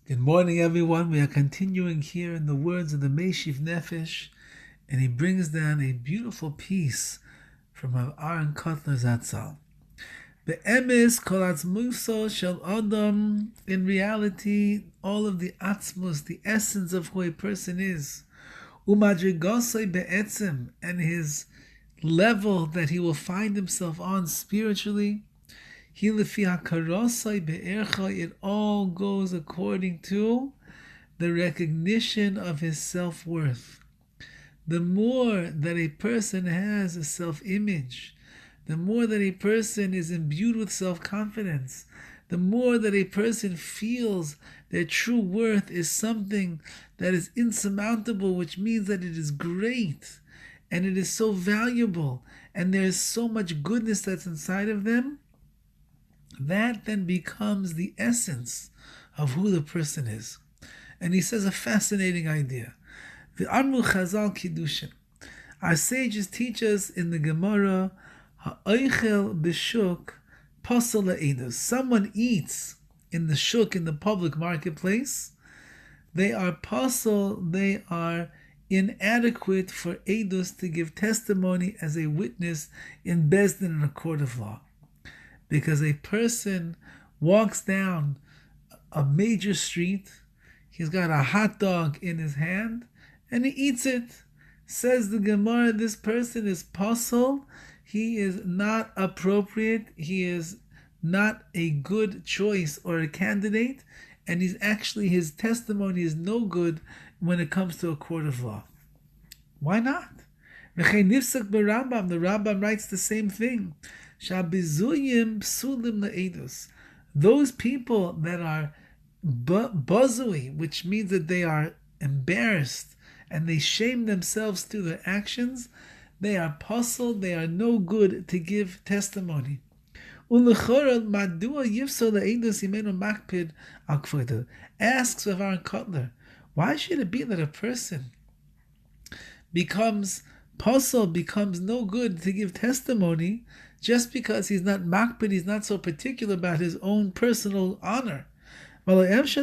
Good morning, everyone. We are continuing here in the words of the Meishiv Nefesh, and he brings down a beautiful piece from Aaron Kotler Zatzal. Be'emes kol atzmuso shel adam. In reality, all of the atzmus, the essence of who a person is, umadrigosoi be'etzem, and his level that he will find himself on spiritually. It all goes according to the recognition of his self-worth. The more that a person has a self-image, the more that a person is imbued with self-confidence, the more that a person feels their true worth is something that is insurmountable, which means that it is great and it is so valuable and there is so much goodness that's inside of them, that then becomes the essence of who the person is. And he says a fascinating idea. The Amru Chazal Kiddushin. Our sages teach us in the Gemara, Ha'oichel b'shuk pasal la'edus. Someone eats in the shuk, in the public marketplace, they are pasal, they are inadequate for edus to give testimony as a witness in Beis Din, in a court of law. Because a person walks down a major street, he's got a hot dog in his hand, and he eats it. Says the Gemara, this person is pasal, he is not appropriate, he is not a good choice or a candidate, and his testimony is no good when it comes to a court of law. Why not? The Rambam writes the same thing. Those people that are bazui, which means that they are embarrassed and they shame themselves through their actions, they are puzzled, they are no good to give testimony. Asks Rav Aaron Kotler, why should it be that a person becomes puzzled, becomes no good to give testimony, just because he's not makpid, he's not so particular about his own personal honor? Just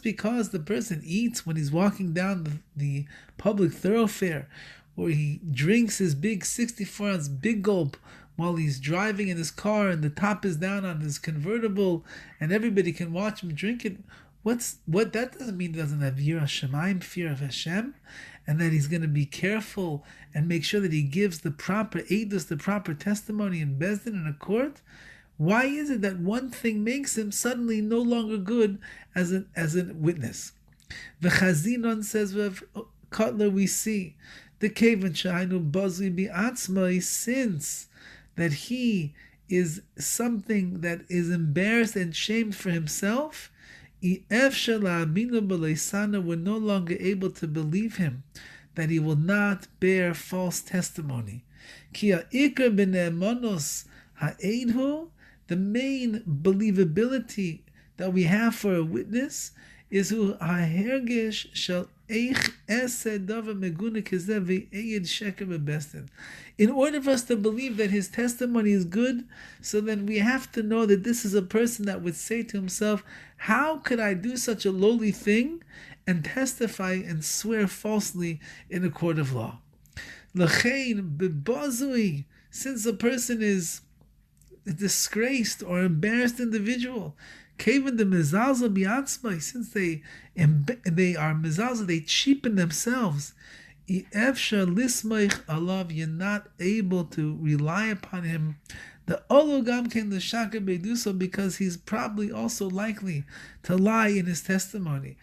because the person eats when he's walking down the public thoroughfare, or he drinks his big 64-ounce big gulp while he's driving in his car and the top is down on his convertible and everybody can watch him drink it, what that doesn't mean he doesn't have Yirah Shamayim, fear of Hashem, and that he's going to be careful and make sure that he gives the proper edus, the proper testimony in Beis Din, in a court. Why is it that one thing makes him suddenly no longer good as a witness? The Chazinon says, Rav Kotler, we see the Kevan Shainu Bazui Bi'atzmai, since that he is something that is embarrassed and shamed for himself, we're no longer able to believe him, that he will not bear false testimony. The main believability that we have for a witness is in order for us to believe that his testimony is good, so then we have to know that this is a person that would say to himself, how could I do such a lowly thing and testify and swear falsely in a court of law? Since a person is a disgraced or embarrassed individual, since they are mezalza, they cheapen themselves. You're not able to rely upon him. The ologam came to shaka beduso, because he's probably also likely to lie in his testimony.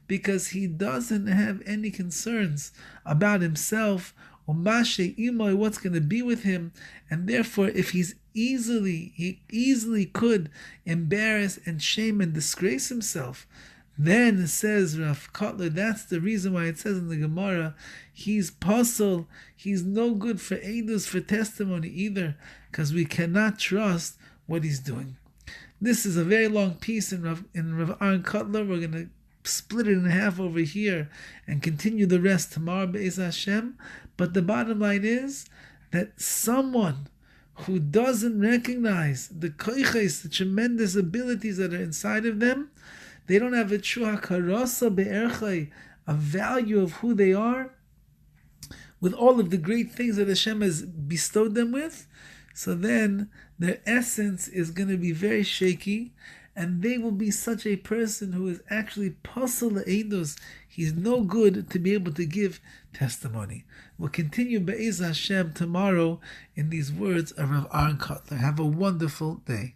Because he doesn't have any concerns about himself, or what's going to be with him, and therefore if he easily could embarrass and shame and disgrace himself, then it says Rav Kotler, that's the reason why it says in the Gemara, he's pasal, he's no good for edus, for testimony either, because we cannot trust what he's doing. This is a very long piece in Rav Aaron Kotler. We're going to split it in half over here and continue the rest tomorrow, Be'ez Hashem. But the bottom line is, that someone who doesn't recognize the koiches, the tremendous abilities that are inside of them, they don't have a true hakarasa be'erchai, a value of who they are, with all of the great things that Hashem has bestowed them with, so then their essence is going to be very shaky, and they will be such a person who is actually pasal eidos. He's no good to be able to give testimony. We'll continue Be'ez Hashem tomorrow in these words of Rav Aaron Kotler. Have a wonderful day.